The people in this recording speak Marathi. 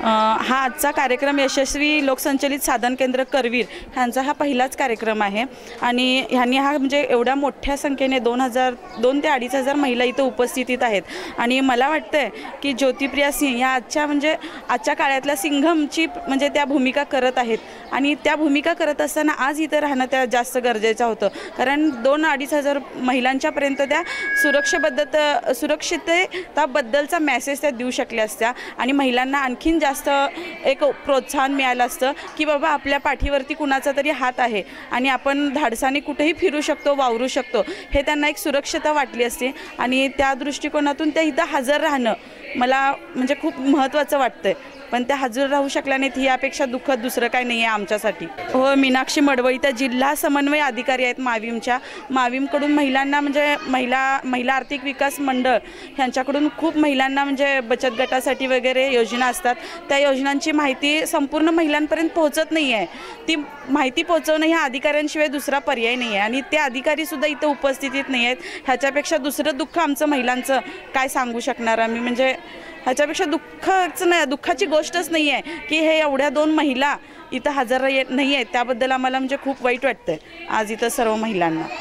हा आजचा कार्यक्रम यशस्वी लोकसंचलित साधन केंद्र करवीर ह्यांचा हा पहिलाच कार्यक्रम आहे आणि ह्यांनी हा म्हणजे एवढ्या मोठ्या संख्येने 2 ते 2,500 महिला इथं उपस्थितीत आहेत आणि मला वाटतंय की ज्योतिप्रिया सिंह या आजच्या काळातल्या सिंघमची म्हणजे त्या भूमिका करत आहेत आणि त्या भूमिका करत असताना आज इथं राहणं त्या जास्त गरजेचं होतं कारण 2-2,500 महिलांच्यापर्यंत त्या सुरक्षिततेबद्दलचा मेसेज त्या देऊ शकल्या असत्या आणि महिलांना आणखीन जास्त एक प्रोत्साहन मिळालं असतं की बाबा आपल्या पाठीवरती कुणाचा तरी हात आहे आणि आपण धाडसाने कुठेही फिरू शकतो, वावरू शकतो, हे त्यांना एक सुरक्षितता वाटली असते आणि त्या दृष्टिकोनातून त्या इथं हजर राहणं मला म्हणजे खूप महत्त्वाचं वाटतंय. पण त्या हजर राहू शकल्या नाहीत ही यापेक्षा दुःखद दुसरं काही नाही आहे आमच्यासाठी. हो, मीनाक्षी मडवई त्या जिल्हा समन्वय अधिकारी आहेत माविमकडून महिलांना म्हणजे महिला आर्थिक विकास मंडळ ह्यांच्याकडून खूप महिलांना म्हणजे बचत गटासाठी वगैरे योजना असतात. त्या योजनांची माहिती संपूर्ण महिलांपर्यंत पोहोचत नाही आहे. ती माहिती पोहोचवणं ह्या अधिकाऱ्यांशिवाय दुसरा पर्याय नाही आहे आणि ते अधिकारीसुद्धा इथं उपस्थितीत नाही आहेत. ह्याच्यापेक्षा दुसरं दुःख आमचं महिलांचं काय सांगू शकणार आम्ही. म्हणजे ह्याच्यापेक्षा दुःखाची गोष्टच नाही आहे की हे एवढ्या 2 महिला इथं हजर नाही आहेत. त्याबद्दल आम्हाला म्हणजे खूप वाईट वाटतंय आज इथं सर्व महिलांना.